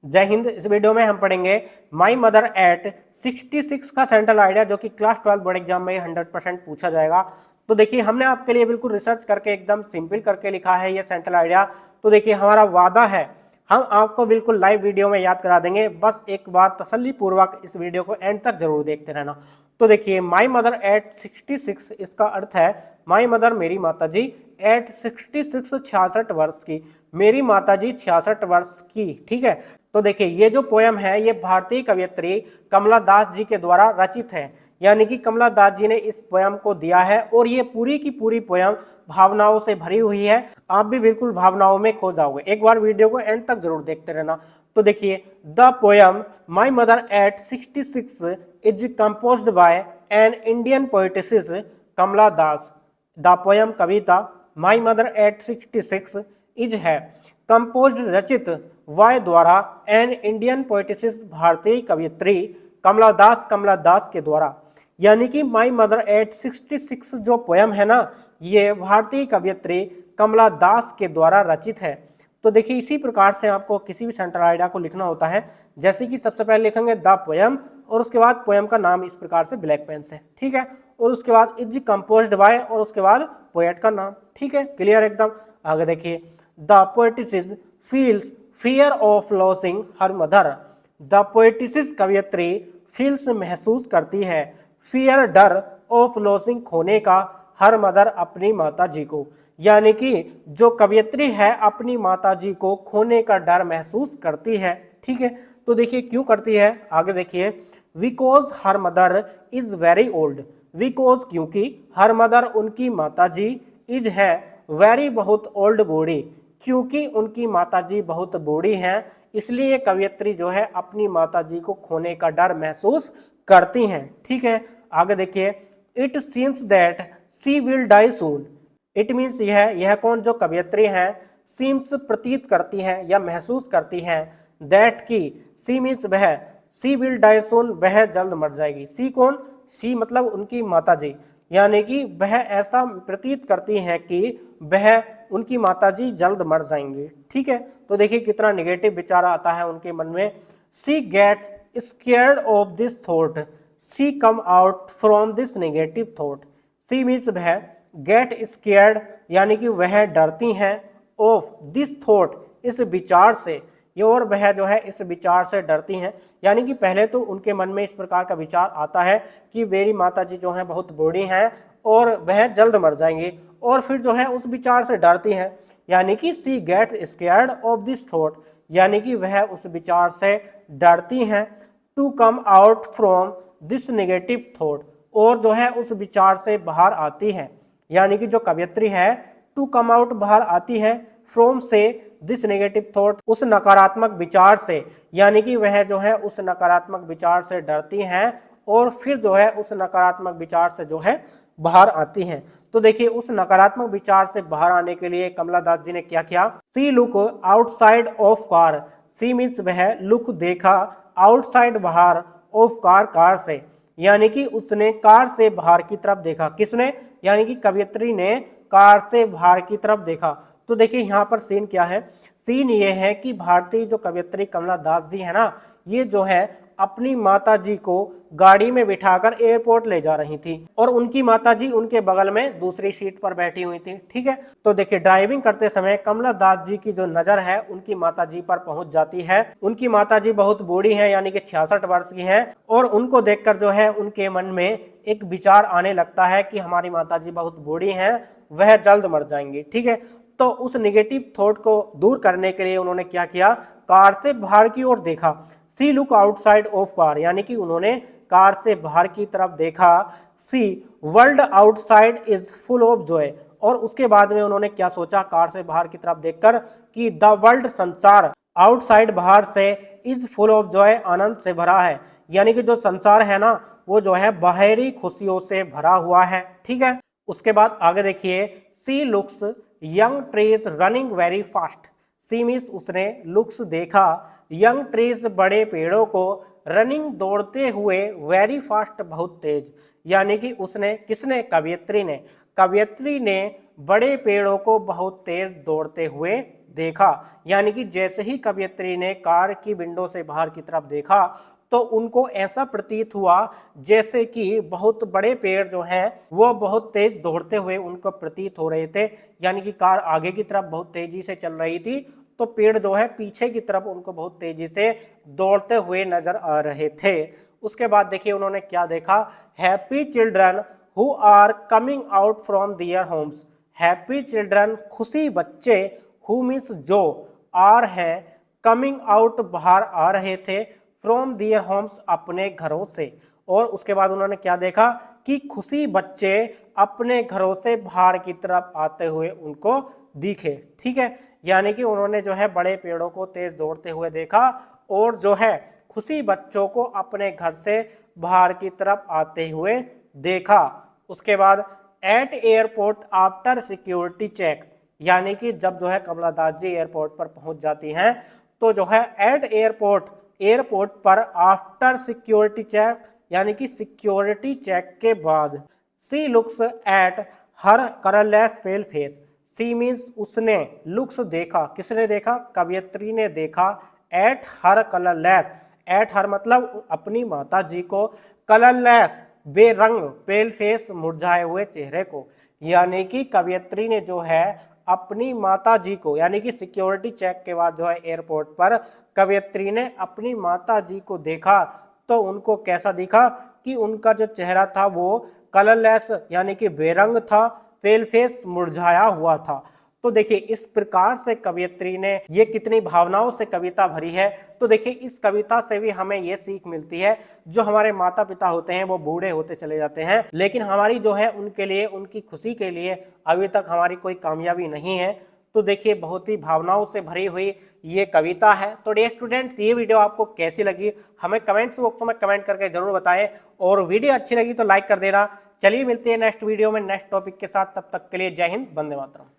जय हिंद। इस वीडियो में हम पढ़ेंगे माई मदर एट 66 का सेंट्रल आइडिया, जो कि क्लास 12 बोर्ड एग्जाम में 100% पूछा जाएगा। तो देखिए हमने आपके लिए बिल्कुल रिसर्च करके एकदम सिंपल करके लिखा है ये सेंट्रल आइडिया। तो देखिए हमारा वादा है, हम आपको बिल्कुल लाइव वीडियो में याद करा देंगे, बस एक बार तसल्ली पूर्वक इस वीडियो को एंड तक जरूर देखते रहना। तो देखिए माई मदर एट 66, इसका अर्थ है माई मदर मेरी माताजी, एट 66 66 वर्ष की, मेरी माताजी 66 वर्ष की। ठीक है, तो देखिए ये जो पोयम है ये भारतीय कवयित्री कमला दास जी के द्वारा रचित है, यानी कि कमला दास जी ने इस पोयम को दिया है और ये पूरी की पूरी पोयम भावनाओं से भरी हुई है। आप भी बिल्कुल भावनाओं में खो जाओगे, एक बार वीडियो को एंड तक जरूर देखते रहना। तो देखिए the poem my mother at 66 is composed by an Indian poetess Kamala Das. The poem कविता माई मदर एट 66 इज है कंपोज्ड रचित वाय द्वारा एन इंडियन पोएटिस भारतीय कवियत्री कमला दास के द्वारा। यानी कि माई मदर एट 66 जो पोयम है ना, ये भारतीय कवियत्री कमला दास के द्वारा रचित है। तो देखिए इसी प्रकार से आपको किसी भी सेंट्रल आइडिया को लिखना होता है, जैसे कि सबसे पहले लिखेंगे द पोयम और उसके बाद पोयम का नाम इस प्रकार से ब्लैक पेन से, ठीक है, और उसके बाद इज कंपोज्ड बाय और उसके बाद पोएट का नाम। ठीक है, क्लियर एकदम। आगे देखिए the poet's feels fear of losing her mother. The poet's कवियत्री फील्स महसूस करती है, फियर डर ऑफ लॉसिंग खोने का, हर मदर अपनी माता जी को। यानी कि जो कवियत्री है अपनी माता जी को खोने का डर महसूस करती है। ठीक है, तो देखिए क्यों करती है, आगे देखिए because her mother is very old. Because क्योंकि हर मदर उनकी माता जी, इज है वेरी बहुत ओल्ड बूढ़ी, क्योंकि उनकी माताजी बहुत बूढ़ी हैं, इसलिए कवियत्री जो है अपनी माताजी को खोने का डर महसूस करती हैं। ठीक है, आगे देखिए it seems that she will die soon. It means यह कौन, जो कवियत्री हैं, सीम्स प्रतीत करती हैं या महसूस करती हैं, दैट की, सी मीन्स वह, सी विल डाई सून वह जल्द मर जाएगी। सी कौन, सी मतलब उनकी माताजी, यानी कि वह ऐसा प्रतीत करती हैं कि वह उनकी माताजी जल्द मर जाएंगी। ठीक है, तो देखिए कितना नेगेटिव विचार आता है उनके मन में। She gets scared of this thought, she come out from this negative thought. She means वह, गेट स्केयर्ड यानी कि वह डरती हैं, ऑफ दिस थॉट इस विचार से, ये और वह जो है इस विचार से डरती हैं। यानी कि पहले तो उनके मन में इस प्रकार का विचार आता है कि मेरी माताजी जो है बहुत बूढ़ी हैं और वह जल्द मर जाएंगी, और फिर जो है उस विचार से डरती हैं, यानी कि she get scared of this thought, यानी कि वह उस विचार से डरती हैं। To come out from this negative thought, और जो है उस विचार से बाहर आती है, यानी कि जो कवियत्री है टू कम आउट बाहर आती है, फ्रॉम से दिस नेगेटिव थॉट उस नकारात्मक विचार से, यानी कि वह जो है उस नकारात्मक विचार से डरती हैं और फिर जो है उस नकारात्मक विचार से जो है बाहर आती हैं। तो देखिए उस नकारात्मक विचार से बाहर आने के लिए कमला दास जी ने क्या किया, she look outside of car. She means वह लुक देखा, आउटसाइड बाहर, ऑफ कार कार से, यानी कि उसने कार से बाहर की तरफ देखा। किसने, यानी कि कवियत्री ने कार से बाहर की तरफ देखा। तो देखिए यहाँ पर सीन क्या है, सीन ये है कि भारतीय जो कवियत्री कमला दास जी है ना, ये जो है अपनी माताजी को गाड़ी में बिठाकर एयरपोर्ट ले जा रही थी और उनकी माताजी उनके बगल में दूसरी सीट पर बैठी हुई थी। ठीक है, तो देखिए ड्राइविंग करते समय कमला दास जी की जो नजर है उनकी माताजी पर पहुंच जाती है। उनकी माताजी बहुत बूढ़ी हैं, यानी कि 66 वर्ष की हैं, और उनको देखकर जो है उनके मन में एक विचार आने लगता है कि हमारी माताजी बहुत बूढ़ी हैं, वह जल्द मर जाएंगी। ठीक है, तो उस नेगेटिव थॉट को दूर करने के लिए उन्होंने क्या किया, कार से बाहर की ओर देखा। She look outside of car, यानी कि उन्होंने कार से बाहर की तरफ देखा। She world outside is full of joy, और उसके बाद में उन्होंने क्या सोचा कार से बाहर की तरफ देखकर कि द वर्ल्ड संसार, आउटसाइड बाहर से, इज फुल ऑफ जॉय आनंद से भरा है, यानी कि जो संसार है ना वो जो है बाहरी खुशियों से भरा हुआ है। ठीक है, उसके बाद आगे देखिए she looks young trees running very fast. She means उसने लुक्स देखा, यंग ट्रीज बड़े पेड़ों को, रनिंग दौड़ते हुए, वेरी फास्ट बहुत तेज, यानी कि उसने, किसने, कवियत्री ने, कवियत्री ने बड़े पेड़ों को बहुत तेज दौड़ते हुए देखा। यानी कि जैसे ही कवयित्री ने कार की विंडो से बाहर की तरफ देखा तो उनको ऐसा प्रतीत हुआ जैसे कि बहुत बड़े पेड़ जो हैं वो बहुत तेज दौड़ते हुए उनको प्रतीत हो रहे थे। यानी कि कार आगे की तरफ बहुत तेजी से चल रही थी तो पेड़ जो है पीछे की तरफ उनको बहुत तेजी से दौड़ते हुए नजर आ रहे थे। उसके बाद देखिए उन्होंने क्या देखा, happy children who are coming out from their homes. Happy children खुशी बच्चे, हु मीन्स जो, आर है, कमिंग आउट बाहर आ रहे थे, फ्रॉम दियर होम्स अपने घरों से। और उसके बाद उन्होंने क्या देखा कि खुशी बच्चे अपने घरों से बाहर की तरफ आते हुए उनको दिखे। ठीक है, यानी कि उन्होंने जो है बड़े पेड़ों को तेज दौड़ते हुए देखा और जो है खुशी बच्चों को अपने घर से बाहर की तरफ आते हुए देखा। उसके बाद at airport after security check, यानी कि जब जो है कमला दास जी एयरपोर्ट पर पहुंच जाती हैं तो जो है एट एयरपोर्ट पर आफ्टर सिक्योरिटी चेक, यानी कि सिक्योरिटी चेक के बाद, she looks at her colourless pale face. She means उसने, लुक्स देखा, किसने देखा, कवयित्री ने देखा, at her colourless, at her मतलब अपनी माता जी को, कलरलेस बेरंग, पेल फेस मुरझाए हुए चेहरे को। यानी कि कवयित्री ने जो है अपनी माता जी को, यानी कि सिक्योरिटी चेक के बाद जो है एयरपोर्ट पर कवयित्री ने अपनी माता जी को देखा तो उनको कैसा दिखा कि उनका जो चेहरा था वो कलरलेस यानी कि बेरंग था, पेल फेस मुरझाया हुआ था। तो देखिए इस प्रकार से कवयित्री ने ये कितनी भावनाओं से कविता भरी है। तो देखिए इस कविता से भी हमें ये सीख मिलती है, जो हमारे माता पिता होते हैं वो बूढ़े होते चले जाते हैं लेकिन हमारी जो है उनके लिए, उनकी खुशी के लिए अभी तक हमारी कोई कामयाबी नहीं है। तो देखिए बहुत ही भावनाओं से भरी हुई ये कविता है। तो डियर स्टूडेंट्स, ये वीडियो आपको कैसी लगी हमें कमेंट्स बॉक्स में कमेंट करके जरूर बताएं और वीडियो अच्छी लगी तो लाइक कर देना। चलिए मिलते हैं नेक्स्ट वीडियो में नेक्स्ट टॉपिक के साथ, तब तक के लिए जय हिंद, वंदे मातरम।